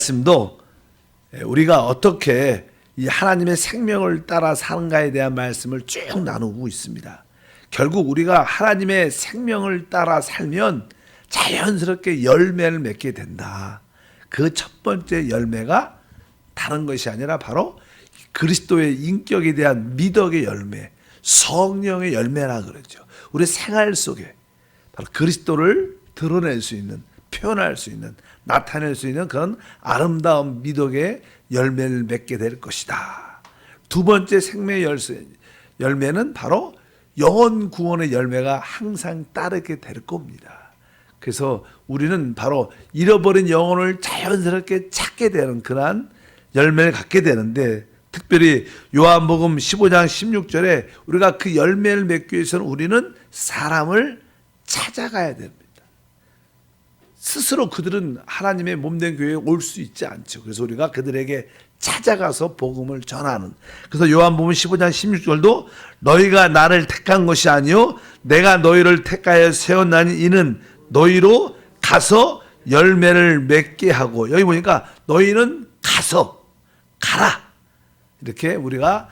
말씀도 우리가 어떻게 이 하나님의 생명을 따라 사는가에 대한 말씀을 쭉 나누고 있습니다. 결국 우리가 하나님의 생명을 따라 살면 자연스럽게 열매를 맺게 된다. 그 첫 번째 열매가 다른 것이 아니라 바로 그리스도의 인격에 대한 미덕의 열매, 성령의 열매라 그러죠. 우리 생활 속에 바로 그리스도를 드러낼 수 있는, 표현할 수 있는, 나타낼 수 있는 그런 아름다운 미덕의 열매를 맺게 될 것이다. 두 번째 생명의 열매는 바로 영혼 구원의 열매가 항상 따르게 될 겁니다. 그래서 우리는 바로 잃어버린 영혼을 자연스럽게 찾게 되는 그러한 열매를 갖게 되는데, 특별히 요한복음 15장 16절에 우리가 그 열매를 맺기 위해서는 우리는 사람을 찾아가야 됩니다. 스스로 그들은 하나님의 몸된 교회에 올 수 있지 않죠. 그래서 우리가 그들에게 찾아가서 복음을 전하는. 그래서 요한복음 15장 16절도 너희가 나를 택한 것이 아니요 내가 너희를 택하여 세웠나니 이는 너희로 가서 열매를 맺게 하고, 여기 보니까 너희는 가서 가라. 이렇게 우리가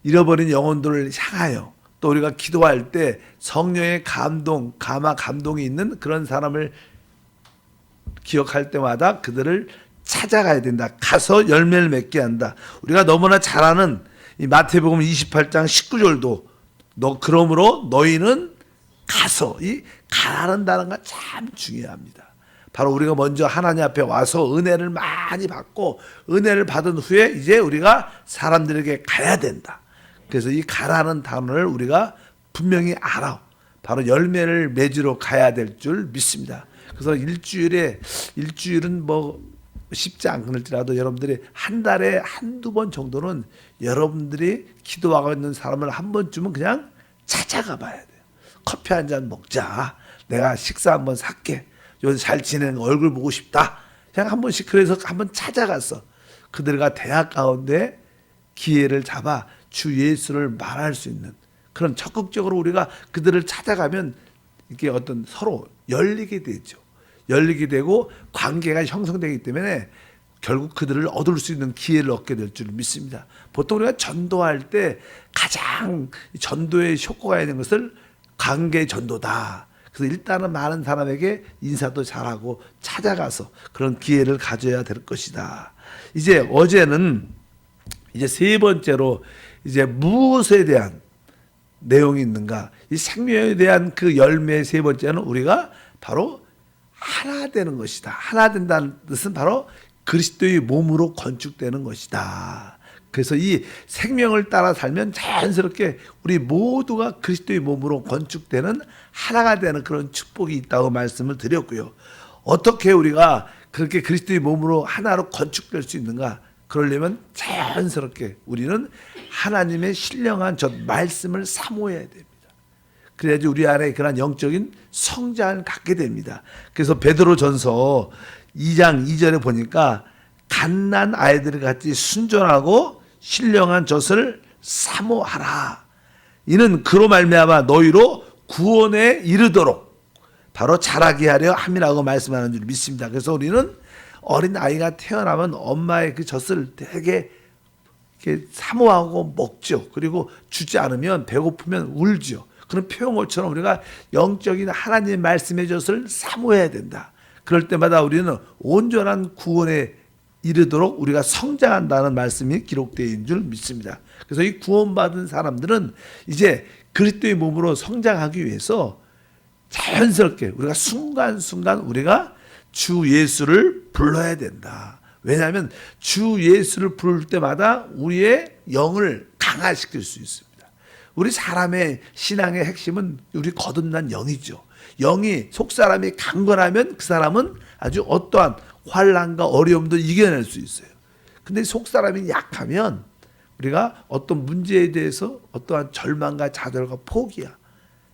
잃어버린 영혼들을 향하여, 또 우리가 기도할 때 성령의 감동, 감동이 있는 그런 사람을 기억할 때마다 그들을 찾아가야 된다. 가서 열매를 맺게 한다. 우리가 너무나 잘 아는 이 마태복음 28장 19절도 그러므로 너희는 가서, 이 가라는 단어가 참 중요합니다. 바로 우리가 먼저 하나님 앞에 와서 은혜를 많이 받고, 은혜를 받은 후에 이제 우리가 사람들에게 가야 된다. 그래서 이 가라는 단어를 우리가 분명히 알아. 바로 열매를 맺으러 가야 될 줄 믿습니다. 그래서 일주일은 뭐 쉽지 않을지라도 여러분들이 한 달에 한두 번 정도는 여러분들이 기도하고 있는 사람을 한 번쯤은 그냥 찾아가 봐야 돼요. 커피 한 잔 먹자. 내가 식사 한번 살게. 요새 잘 지내는 얼굴 보고 싶다. 그냥 한 번씩, 그래서 한번 찾아가서 그들과 대화 가운데 기회를 잡아 주 예수를 말할 수 있는 그런 적극적으로 우리가 그들을 찾아가면 이게 어떤 서로 열리게 되죠. 열리게 되고 관계가 형성되기 때문에 결국 그들을 얻을 수 있는 기회를 얻게 될 줄 믿습니다. 보통 우리가 전도할 때 가장 전도의 효과가 있는 것을 관계 전도다. 그래서 일단은 많은 사람에게 인사도 잘하고 찾아가서 그런 기회를 가져야 될 것이다. 이제 어제는 이제 세 번째로 이제 무엇에 대한 내용이 있는가? 이 생명에 대한 그 열매의 세 번째는 우리가 바로 하나 되는 것이다. 하나 된다는 뜻은 바로 그리스도의 몸으로 건축되는 것이다. 그래서 이 생명을 따라 살면 자연스럽게 우리 모두가 그리스도의 몸으로 건축되는 하나가 되는 그런 축복이 있다고 말씀을 드렸고요. 어떻게 우리가 그렇게 그리스도의 몸으로 하나로 건축될 수 있는가? 그러려면 자연스럽게 우리는 하나님의 신령한 저 말씀을 사모해야 됩니다. 그래야지 우리 안에 그런 영적인 성장을 갖게 됩니다. 그래서 베드로전서 2장 2절에 보니까 갓난 아이들 같이 순전하고 신령한 젖을 사모하라. 이는 그로 말미암아 너희로 구원에 이르도록 바로 자라게 하려 함이라고 말씀하는 줄 믿습니다. 그래서 우리는 어린 아이가 태어나면 엄마의 그 젖을 되게 이렇게 사모하고 먹죠. 그리고 주지 않으면 배고프면 울죠. 그런 표현처럼 우리가 영적인 하나님의 말씀의 젖을 사모해야 된다. 그럴 때마다 우리는 온전한 구원에 이르도록 우리가 성장한다는 말씀이 기록되어 있는 줄 믿습니다. 그래서 이 구원받은 사람들은 이제 그리스도의 몸으로 성장하기 위해서 자연스럽게 우리가 순간순간 우리가 주 예수를 불러야 된다. 왜냐하면 주 예수를 부를 때마다 우리의 영을 강화시킬 수 있습니다. 우리 사람의 신앙의 핵심은 우리 거듭난 영이죠. 영이 속사람이 강건하면 그 사람은 아주 어떠한 환난과 어려움도 이겨낼 수 있어요. 근데 속사람이 약하면 우리가 어떤 문제에 대해서 어떠한 절망과 좌절과 포기야,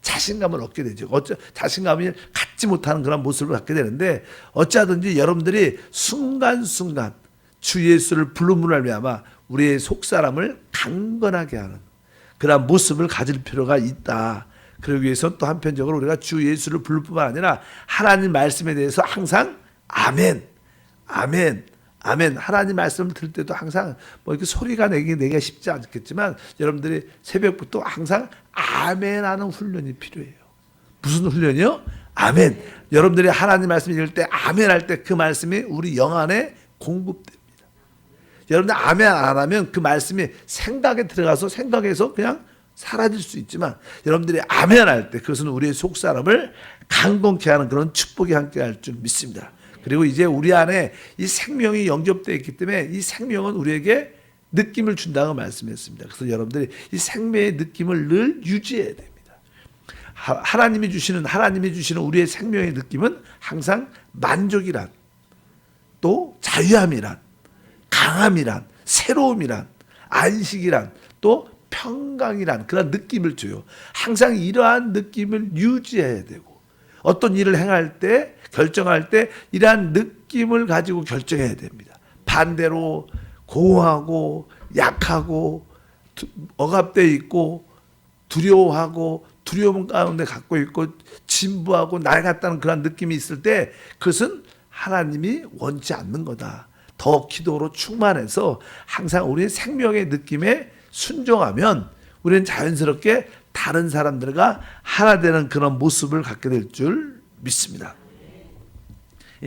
자신감을 얻게 되죠. 자신감이 갖지 못하는 그런 모습을 갖게 되는데, 어찌하든지 여러분들이 순간순간 주 예수를 부름으로 말미암아 우리의 속사람을 강건하게 하는 그런 모습을 가질 필요가 있다. 그러기 위해서 또 한편적으로 우리가 주 예수를 부를 뿐만 아니라 하나님 말씀에 대해서 항상 아멘, 아멘, 아멘. 하나님 말씀을 들을 때도 항상 뭐 이렇게 소리가 내기가 쉽지 않겠지만 여러분들이 새벽부터 항상 아멘하는 훈련이 필요해요. 무슨 훈련이요? 아멘. 여러분들이 하나님 말씀 읽을 때 아멘할 때 그 말씀이 우리 영 안에 공급됩니다. 여러분들 아멘 안 하면 그 말씀이 생각에 들어가서 생각에서 그냥 사라질 수 있지만 여러분들이 아멘 할 때 그것은 우리의 속사람을 강건케 하는 그런 축복이 함께 할 줄 믿습니다. 그리고 이제 우리 안에 이 생명이 영접되어 있기 때문에 이 생명은 우리에게 느낌을 준다고 말씀했습니다. 그래서 여러분들이 이 생명의 느낌을 늘 유지해야 됩니다. 하나님이 주시는 우리의 생명의 느낌은 항상 만족이란, 또 자유함이란, 강함이란, 새로움이란, 안식이란, 또 평강이란 그런 느낌을 줘요. 항상 이러한 느낌을 유지해야 되고 어떤 일을 행할 때 결정할 때 이러한 느낌을 가지고 결정해야 됩니다. 반대로 공허하고 약하고 억압되어 있고 두려워하고 두려움 가운데 갖고 있고 진부하고 날 같다는 그런 느낌이 있을 때 그것은 하나님이 원치 않는 거다. 더 기도로 충만해서 항상 우리의 생명의 느낌에 순종하면 우리는 자연스럽게 다른 사람들과 하나 되는 그런 모습을 갖게 될 줄 믿습니다.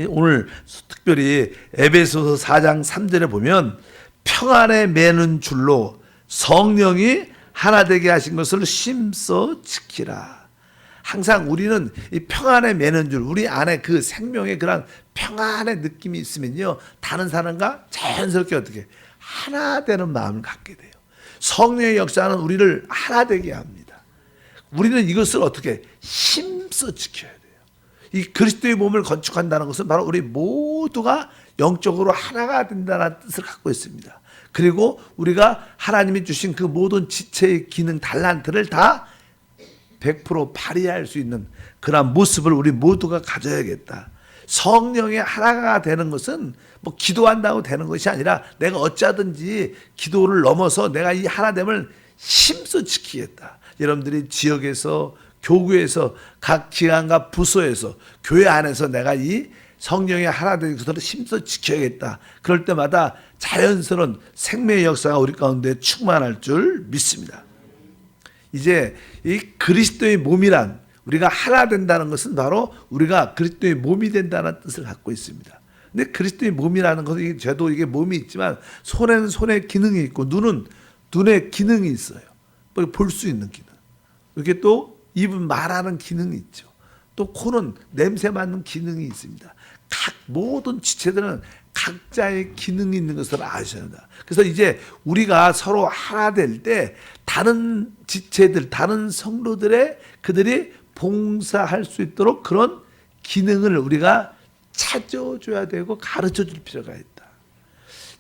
오늘 특별히 에베소서 4장 3절에 보면 평안에 매는 줄로 성령이 하나 되게 하신 것을 힘써 지키라. 항상 우리는 이 평안에 매는 줄, 우리 안에 그 생명의 그런 평안의 느낌이 있으면요, 다른 사람과 자연스럽게 어떻게 하나 되는 마음을 갖게 돼요. 성령의 역사는 우리를 하나 되게 합니다. 우리는 이것을 어떻게 힘써 지켜야 돼요. 이 그리스도의 몸을 건축한다는 것은 바로 우리 모두가 영적으로 하나가 된다는 뜻을 갖고 있습니다. 그리고 우리가 하나님이 주신 그 모든 지체의 기능, 달란트를 다 100% 발휘할 수 있는 그런 모습을 우리 모두가 가져야겠다. 성령의 하나가 되는 것은 뭐 기도한다고 되는 것이 아니라 내가 어쩌든지 기도를 넘어서 내가 이 하나됨을 힘써 지키겠다. 여러분들이 지역에서, 교구에서, 각 기관과 부서에서, 교회 안에서 내가 이 성령의 하나된 것을 힘써 지켜야겠다. 그럴 때마다 자연스러운 생명의 역사가 우리 가운데 충만할 줄 믿습니다. 이제 이 그리스도의 몸이란, 우리가 하나 된다는 것은 바로 우리가 그리스도의 몸이 된다는 뜻을 갖고 있습니다. 근데 그리스도의 몸이라는 것은 저도 이게 몸이 있지만 손에는 손의 기능이 있고 눈은 눈의 기능이 있어요. 볼 수 있는 기능. 이렇게 또 입은 말하는 기능이 있죠. 또 코는 냄새 맡는 기능이 있습니다. 각 모든 지체들은 각자의 기능이 있는 것을 아셔야 한다. 그래서 이제 우리가 서로 하나 될 때 다른 지체들, 다른 성도들의 그들이 봉사할 수 있도록 그런 기능을 우리가 찾아줘야 되고 가르쳐 줄 필요가 있다.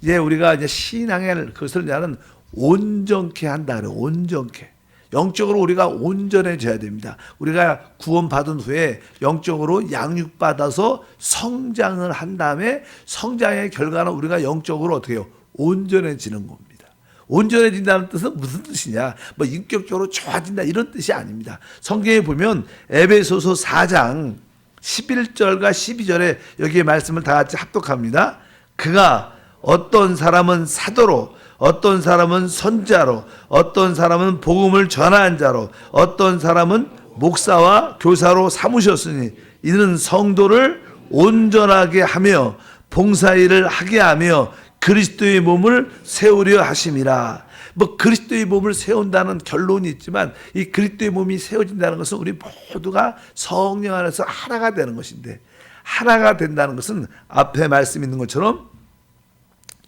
이제 우리가 이제 신앙을 그것을 나는 온전케 한다 그래요. 온전케. 영적으로 우리가 온전해져야 됩니다. 우리가 구원받은 후에 영적으로 양육받아서 성장을 한 다음에 성장의 결과는 우리가 영적으로 어떻게 해요? 온전해지는 겁니다. 온전해진다는 뜻은 무슨 뜻이냐? 뭐 인격적으로 좋아진다 이런 뜻이 아닙니다. 성경에 보면 에베소서 4장 11절과 12절에 여기에 말씀을 다 같이 합독합니다. 그가 어떤 사람은 사도로, 어떤 사람은 선자로, 어떤 사람은 복음을 전하는 자로, 어떤 사람은 목사와 교사로 삼으셨으니 이는 성도를 온전하게 하며 봉사일을 하게 하며 그리스도의 몸을 세우려 하심이라. 뭐 그리스도의 몸을 세운다는 결론이 있지만 이 그리스도의 몸이 세워진다는 것은 우리 모두가 성령 안에서 하나가 되는 것인데, 하나가 된다는 것은 앞에 말씀 있는 것처럼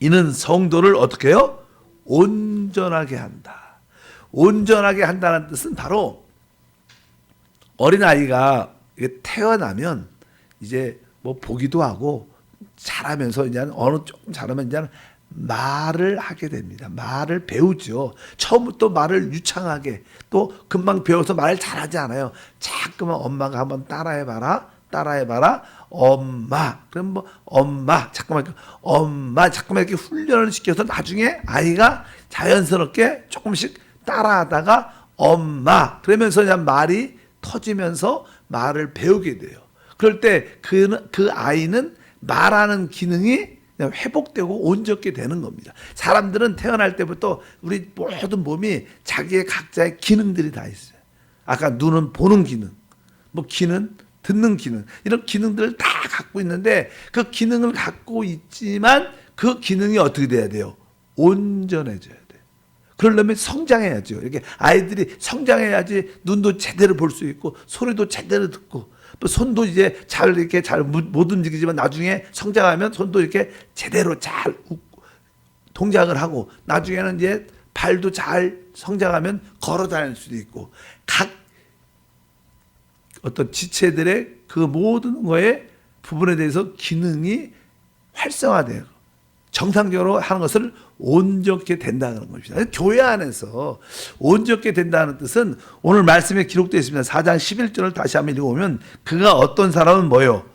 이는 성도를 어떻게 해요? 온전하게 한다. 온전하게 한다는 뜻은 바로 어린아이가 태어나면 이제 뭐 보기도 하고 자라면서 이제 어느 조금 자라면 이제 말을 하게 됩니다. 말을 배우죠. 처음부터 말을 유창하게 또 금방 배워서 말을 잘하지 않아요. 자꾸만 엄마가 한번 따라해봐라. 엄마. 그럼 뭐 엄마 자꾸만 이렇게 훈련을 시켜서 나중에 아이가 자연스럽게 조금씩 따라하다가 엄마 그러면서 그냥 말이 터지면서 말을 배우게 돼요. 그럴 때 그 아이는 말하는 기능이 그냥 회복되고 온전케 되는 겁니다. 사람들은 태어날 때부터 우리 모든 몸이 자기의 각자의 기능들이 다 있어요. 아까 눈은 보는 기능, 뭐 귀는 듣는 기능, 이런 기능들을 다 갖고 있는데 그 기능을 갖고 있지만 그 기능이 어떻게 돼야 돼요? 온전해져야 돼요. 그러려면 성장해야죠. 이렇게 아이들이 성장해야지 눈도 제대로 볼 수 있고 소리도 제대로 듣고 손도 이제 잘 이렇게 잘 못 움직이지만 나중에 성장하면 손도 이렇게 제대로 잘 동작을 하고 나중에는 이제 발도 잘 성장하면 걸어 다닐 수도 있고 각 어떤 지체들의 그 모든 거에 부분에 대해서 기능이 활성화돼요. 정상적으로 하는 것을 온전케 된다는 것입니다. 교회 안에서 온전케 된다는 뜻은 오늘 말씀에 기록되어 있습니다. 4장 11절을 다시 한번 읽어보면 그가 어떤 사람은 뭐예요?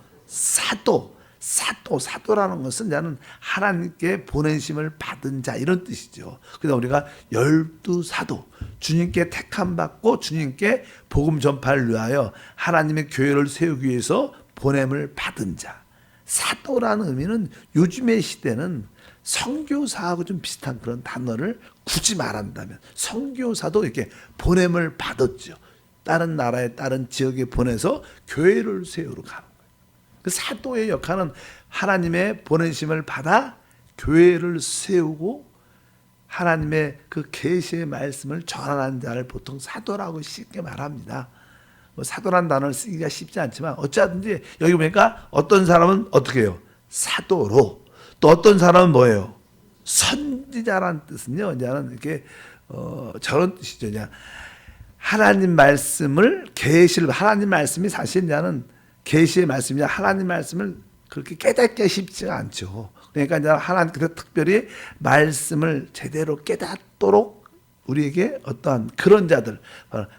사도라는 것은 나는 하나님께 보내심을 받은 자 이런 뜻이죠. 그래서 우리가 12사도 주님께 택함 받고 주님께 복음 전파를 위하여 하나님의 교회를 세우기 위해서 보냄을 받은 자. 사도라는 의미는 요즘의 시대는 선교사하고 좀 비슷한 그런 단어를 굳이 말한다면 선교사도 이렇게 보냄을 받았죠. 다른 나라에 다른 지역에 보내서 교회를 세우러 가는 거예요. 그 사도의 역할은 하나님의 보내심을 받아 교회를 세우고 하나님의 그 계시의 말씀을 전하는 자를 보통 사도라고 쉽게 말합니다. 뭐 사도란 단어를 쓰기가 쉽지 않지만 어쩌든지 여기 보니까 어떤 사람은 어떻게 해요? 사도로. 또 어떤 사람은 뭐예요? 선지자라는 뜻은요. 이제는 이렇게 저런 뜻이죠. 그냥 하나님 말씀을 계시를 하나님 말씀이 사실 이제는 계시의 말씀이냐 하나님 말씀을 그렇게 깨닫기 쉽지가 않죠. 그러니까 이제 하나님께서 특별히 말씀을 제대로 깨닫도록 우리에게 어떠한 그런 자들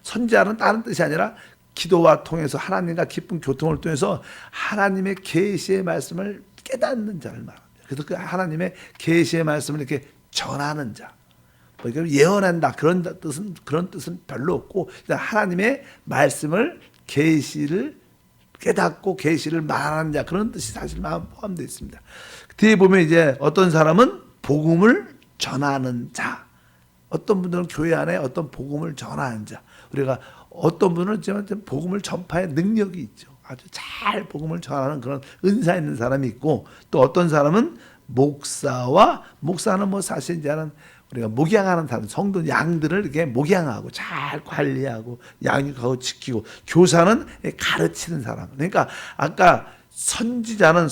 선지자는 다른 뜻이 아니라 기도와 통해서 하나님과 깊은 교통을 통해서 하나님의 계시의 말씀을 깨닫는 자를 말합니다. 그래서 그 하나님의 계시의 말씀을 이렇게 전하는 자, 예언한다 그런 뜻은 별로 없고 하나님의 말씀을 계시를 깨닫고 계시를 말하는 자 그런 뜻이 사실 포함되어 있습니다. 뒤에 보면 이제 어떤 사람은 복음을 전하는 자, 어떤 분들은 교회 안에 어떤 복음을 전하는 자, 우리가 어떤 분은 복음을 전파의 능력이 있죠. 아주 잘 복음을 전하는 그런 은사 있는 사람이 있고 또 어떤 사람은 목사는 뭐 사실 이제는 우리가 목양하는 사람, 성도 양들을 이렇게 목양하고 잘 관리하고 양육하고 지키고 교사는 가르치는 사람. 그러니까 아까 선지자는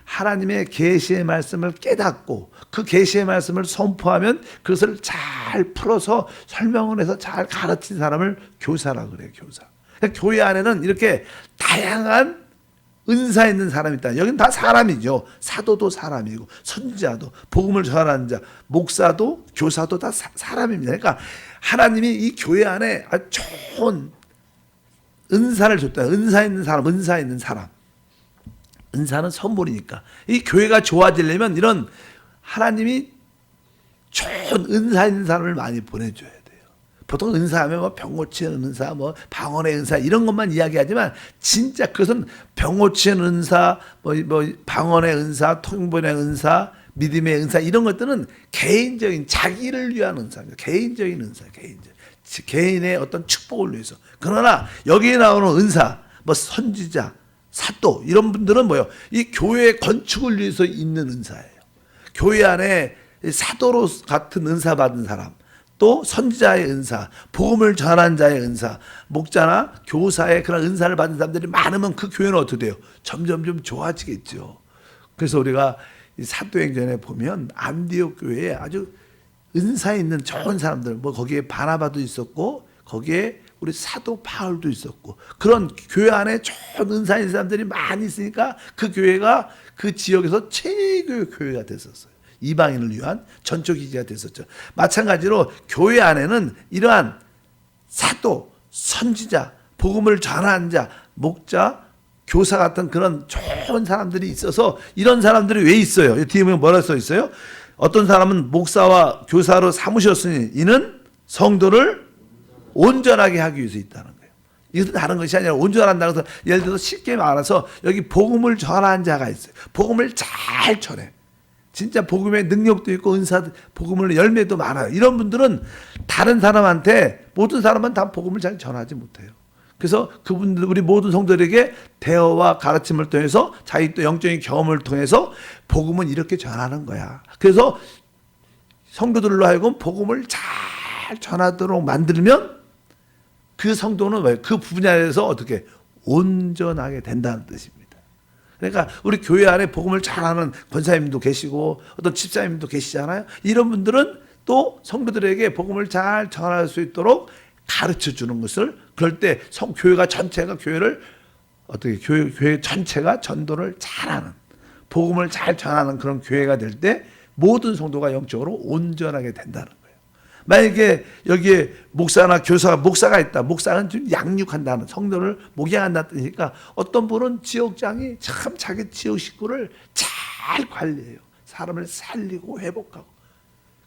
하나님의 계시의 말씀을 깨닫고 그 계시의 말씀을 선포하면 그것을 잘 풀어서 설명을 해서 잘 가르친 사람을 교사라고 그래요. 교사. 그러니까 교회 안에는 이렇게 다양한 은사 있는 사람이 있다. 여기는 다 사람이죠. 사도도 사람이고 선지자도 복음을 전하는 자, 목사도 교사도 다 사람입니다. 그러니까 하나님이 이 교회 안에 아주 좋은 은사를 줬다. 은사 있는 사람. 은사는 선물이니까. 이 교회가 좋아지려면 이런 하나님이 좋은 은사 있는 사람을 많이 보내줘야 돼요. 보통 은사하면 뭐 병 고치는 은사, 뭐 방언의 은사 이런 것만 이야기하지만 진짜 그것은 병 고치는 은사, 뭐 방언의 은사, 통번의 은사, 믿음의 은사 이런 것들은 개인적인 자기를 위한 은사입니다. 개인적인 은사, 개인의 어떤 축복을 위해서. 그러나 여기에 나오는 은사, 뭐 선지자, 사도 이런 분들은 뭐요? 이 교회 건축을 위해서 있는 은사예요. 교회 안에 사도로 같은 은사 받은 사람, 또 선지자의 은사, 복음을 전하는 자의 은사, 목자나 교사의 그런 은사를 받은 사람들이 많으면 그 교회는 어떻게 돼요? 점점 좀 좋아지겠죠. 그래서 우리가 이 사도행전에 보면 안디옥 교회에 아주 은사 있는 좋은 사람들, 뭐 거기에 바나바도 있었고 거기에 우리 사도 바울도 있었고 그런 교회 안에 좋은 은사 있는 사람들이 많이 있으니까 그 교회가 그 지역에서 최고의 교회가 됐었어요. 이방인을 위한 전초기지가 됐었죠. 마찬가지로 교회 안에는 이러한 사도, 선지자, 복음을 전하는 자, 목자, 교사 같은 그런 좋은 사람들이 있어서 이런 사람들이 왜 있어요? 뒤에 보면 뭐라 써 있어요? 어떤 사람은 목사와 교사로 삼으셨으니 이는 성도를 온전하게 하기 위해서 있다는 거예요. 이것도 다른 것이 아니라 온전한다고 해서 예를 들어서 쉽게 말해서 여기 복음을 전하는 자가 있어요. 복음을 잘 전해. 진짜 복음의 능력도 있고 은사, 복음의 열매도 많아요. 이런 분들은 다른 사람한테, 모든 사람은 다 복음을 잘 전하지 못해요. 그래서 그분들, 우리 모든 성도들에게 대화와 가르침을 통해서 자기 또 영적인 경험을 통해서 복음은 이렇게 전하는 거야. 그래서 성도들로 하여금 복음을 잘 전하도록 만들면 그 성도는 왜? 그 분야에서 어떻게 온전하게 된다는 뜻입니다. 그러니까 우리 교회 안에 복음을 잘하는 권사님도 계시고 어떤 집사님도 계시잖아요. 이런 분들은 또 성도들에게 복음을 잘 전할 수 있도록 가르쳐 주는 것을, 그럴 때 교회가 전체가 교회를 어떻게 교회 전체가 전도를 잘하는, 복음을 잘 전하는 그런 교회가 될 때 모든 성도가 영적으로 온전하게 된다는 거예요. 만약에 여기에 목사나 교사가, 목사가 있다. 목사는 좀 양육한다는, 성도를 목양한다는 뜻이니까 어떤 분은 지역장이 참 자기 지역 식구를 잘 관리해요. 사람을 살리고 회복하고.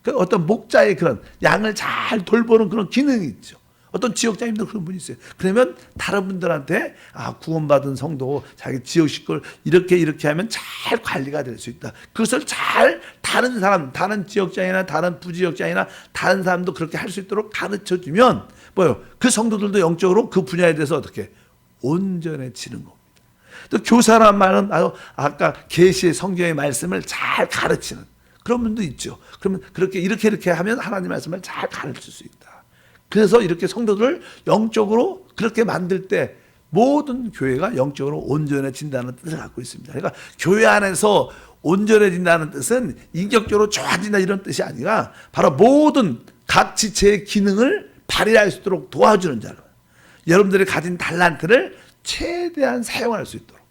그 어떤 목자의 그런 양을 잘 돌보는 그런 기능이 있죠. 어떤 지역장님도 그런 분이 있어요. 그러면 다른 분들한테 구원받은 성도, 자기 지역 식구를 이렇게 하면 잘 관리가 될 수 있다. 그것을 잘 다른 사람, 다른 지역장이나 다른 부지역장이나 다른 사람도 그렇게 할 수 있도록 가르쳐 주면 뭐요? 그 성도들도 영적으로 그 분야에 대해서 어떻게 온전해지는 겁니다. 또 교사란 말은 아까 계시의 성경의 말씀을 잘 가르치는 그런 분도 있죠. 그러면 그렇게 이렇게 하면 하나님의 말씀을 잘 가르칠 수 있다. 그래서 이렇게 성도들을 영적으로 그렇게 만들 때 모든 교회가 영적으로 온전해진다는 뜻을 갖고 있습니다. 그러니까 교회 안에서 온전해진다는 뜻은 인격적으로 좋아진다 이런 뜻이 아니라 바로 모든 각 지체의 기능을 발휘할 수 있도록 도와주는 자로, 여러분들이 가진 달란트를 최대한 사용할 수 있도록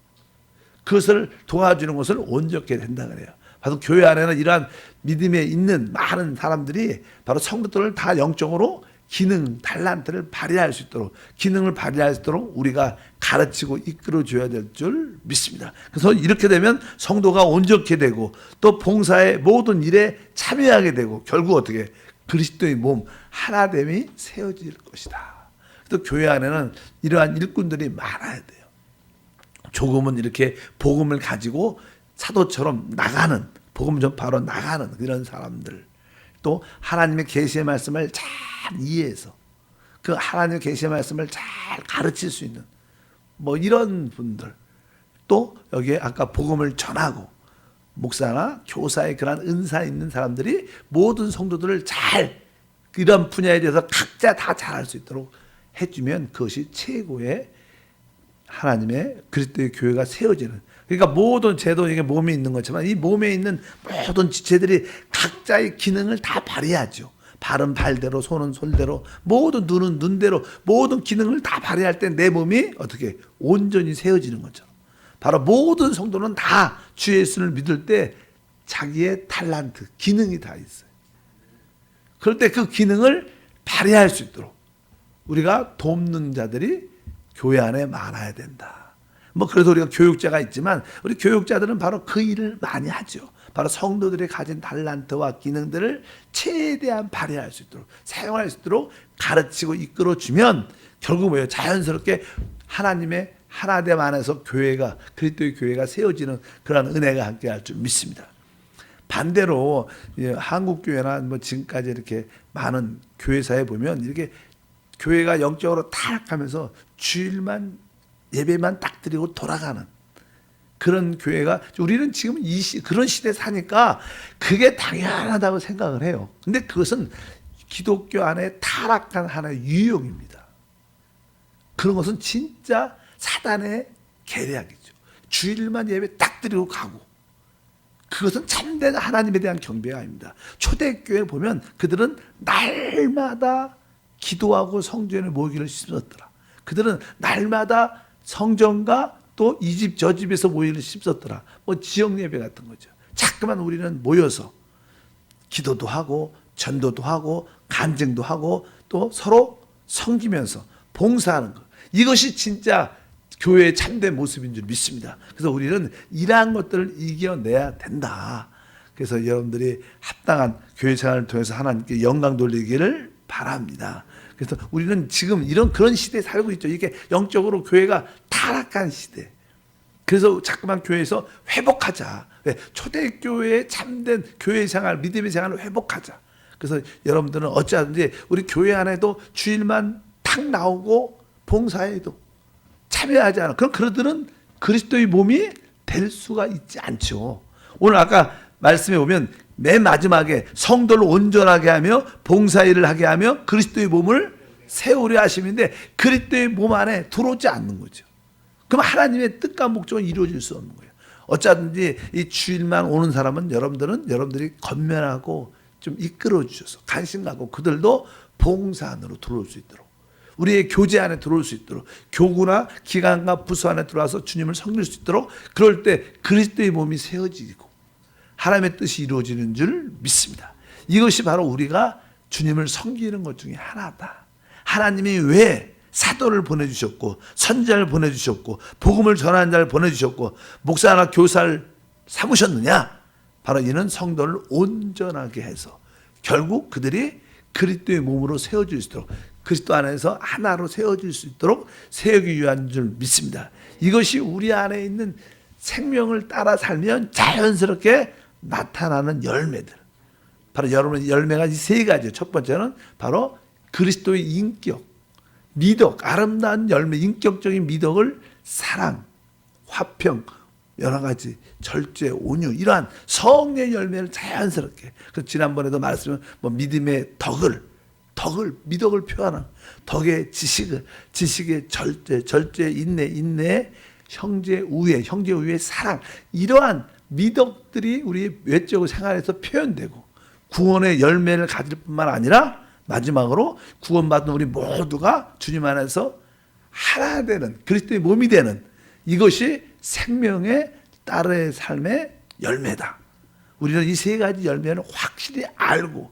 그것을 도와주는 것을 온전케 된다 그래요. 바로 교회 안에는 이러한 믿음에 있는 많은 사람들이 바로 성도들을 다 영적으로 기능, 달란트를 발휘할 수 있도록, 기능을 발휘할 수 있도록 우리가 가르치고 이끌어줘야 될 줄 믿습니다. 그래서 이렇게 되면 성도가 온전케 되고 또 봉사의 모든 일에 참여하게 되고 결국 어떻게 그리스도의 몸 하나됨이 세워질 것이다. 또 교회 안에는 이러한 일꾼들이 많아야 돼요. 조금은 이렇게 복음을 가지고 사도처럼 나가는, 복음 전파로 나가는 이런 사람들, 또 하나님의 계시의 말씀을 잘 이해해서 그 하나님의 계시의 말씀을 잘 가르칠 수 있는 뭐 이런 분들, 또 여기에 아까 복음을 전하고 목사나 교사의 그런 은사 있는 사람들이 모든 성도들을 잘 이런 분야에 대해서 각자 다 잘할 수 있도록 해주면 그것이 최고의 하나님의 그리스도의 교회가 세워지는, 그러니까 모든 제도, 이게 몸에 있는 것지만 이 몸에 있는 모든 지체들이 각자의 기능을 다 발휘하죠. 발은 발대로, 손은 손대로, 모든 눈은 눈대로 모든 기능을 다 발휘할 때 내 몸이 어떻게 온전히 세워지는 것처럼 바로 모든 성도는 다 주 예수를 믿을 때 자기의 달란트, 기능이 다 있어요. 그럴 때 그 기능을 발휘할 수 있도록 우리가 돕는 자들이 교회 안에 많아야 된다. 뭐 그래서 우리가 교육자가 있지만 우리 교육자들은 바로 그 일을 많이 하죠. 바로 성도들이 가진 달란트와 기능들을 최대한 발휘할 수 있도록, 사용할 수 있도록 가르치고 이끌어주면 결국 뭐예요? 자연스럽게 하나님의 하나됨 안에서 교회가, 그리스도의 교회가 세워지는 그런 은혜가 함께할 줄 믿습니다. 반대로 한국 교회나 뭐 지금까지 이렇게 많은 교회사에 보면 이렇게 교회가 영적으로 타락하면서 주일만 예배만 딱 드리고 돌아가는 그런 교회가, 우리는 지금 그런 시대에 사니까 그게 당연하다고 생각을 해요. 근데 그것은 기독교 안에 타락한 하나의 유형입니다. 그런 것은 진짜 사단의 계략이죠. 주일만 예배 딱 드리고 가고, 그것은 참된 하나님에 대한 경배가 아닙니다. 초대교회 보면 그들은 날마다 기도하고 성전에 모이기를 힘썼더라. 그들은 날마다 성전과 또 이 집 저 집에서 모이기를 힘썼더라. 뭐 지역 예배 같은 거죠. 자꾸만 우리는 모여서 기도도 하고 전도도 하고 간증도 하고 또 서로 섬기면서 봉사하는 것, 이것이 진짜 교회의 참된 모습인 줄 믿습니다. 그래서 우리는 이러한 것들을 이겨내야 된다. 그래서 여러분들이 합당한 교회 생활을 통해서 하나님께 영광 돌리기를 바랍니다. 그래서 우리는 지금 그런 시대에 살고 있죠. 이게 영적으로 교회가 타락한 시대. 그래서 자꾸만 교회에서 회복하자. 왜? 초대교회의 참된 교회 생활, 믿음의 생활을 회복하자. 그래서 여러분들은 어찌하든지 우리 교회 안에도 주일만 탁 나오고 봉사에도 참여하지 않아. 그럼 그들은 그리스도의 몸이 될 수가 있지 않죠. 오늘 아까 말씀해 보면 맨 마지막에 성도를 온전하게 하며 봉사일을 하게 하며 그리스도의 몸을 세우려 하심인데 그리스도의 몸 안에 들어오지 않는 거죠. 그럼 하나님의 뜻과 목적은 이루어질 수 없는 거예요. 어쩌든지 이 주일만 오는 사람은 여러분들이 건면하고 좀 이끌어 주셔서 관심 갖고 그들도 봉사 안으로 들어올 수 있도록 우리의 교제 안에 들어올 수 있도록 교구나 기관과 부서 안에 들어와서 주님을 섬길 수 있도록 그럴 때 그리스도의 몸이 세워지고 하나님의 뜻이 이루어지는 줄 믿습니다. 이것이 바로 우리가 주님을 섬기는 것 중에 하나다. 하나님이 왜 사도를 보내주셨고 선지자를 보내주셨고 복음을 전하는 자를 보내주셨고 목사나 교사를 삼으셨느냐? 바로 이는 성도를 온전하게 해서 결국 그들이 그리스도의 몸으로 세워질 수 있도록 그리스도 안에서 하나로 세워질 수 있도록 세우기 위한 줄 믿습니다. 이것이 우리 안에 있는 생명을 따라 살면 자연스럽게 나타나는 열매들. 바로 여러분의 열매가 이 세 가지예요. 첫 번째는 바로 그리스도의 인격, 미덕, 아름다운 열매, 인격적인 미덕을 사랑, 화평, 여러 가지 절제, 온유 이러한 성의 열매를 자연스럽게. 그래서 지난번에도 말씀은 믿음의 미덕을 표현한 덕의 지식의 절제, 인내, 형제 우애, 사랑 이러한 미덕들이 우리 외적 생활에서 표현되고 구원의 열매를 가질 뿐만 아니라 마지막으로 구원받은 우리 모두가 주님 안에서 하나 되는 그리스도의 몸이 되는 이것이 생명의 딸의 삶의 열매다. 우리는 이 세 가지 열매를 확실히 알고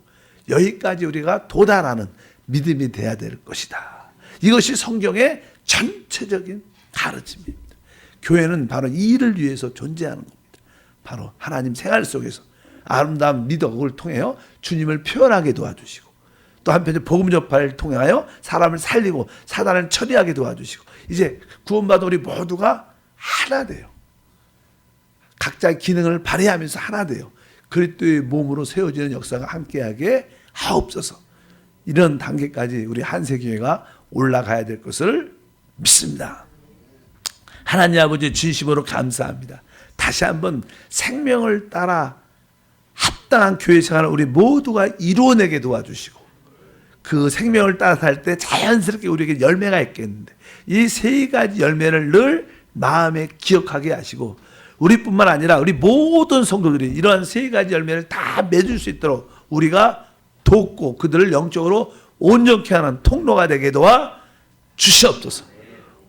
여기까지 우리가 도달하는 믿음이 돼야 될 것이다. 이것이 성경의 전체적인 가르침입니다. 교회는 바로 이 일을 위해서 존재하는 겁니다. 바로 하나님 생활 속에서 아름다운 미덕을 통하여 주님을 표현하게 도와주시고 또 한편에 복음 전파를 통하여 사람을 살리고 사단을 처리하게 도와주시고 이제 구원받은 우리 모두가 하나 돼요. 각자의 기능을 발휘하면서 하나 돼요. 그리스도의 몸으로 세워지는 역사가 함께하게 하옵소서. 이런 단계까지 우리 한세교회가 올라가야 될 것을 믿습니다. 하나님 아버지 진심으로 감사합니다. 다시 한번 생명을 따라 합당한 교회 생활을 우리 모두가 이루어내게 도와주시고 그 생명을 따라 살 때 자연스럽게 우리에게 열매가 있겠는데 이 세 가지 열매를 늘 마음에 기억하게 하시고 우리뿐만 아니라 우리 모든 성도들이 이러한 세 가지 열매를 다 맺을 수 있도록 우리가 돕고 그들을 영적으로 온전케 하는 통로가 되게 도와 주시옵소서.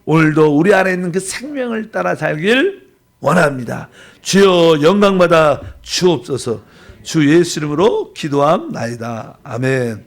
오늘도 우리 안에 있는 그 생명을 따라 살길 원합니다. 주여 영광받아 주옵소서. 주 예수 이름으로 기도함나이다. 아멘.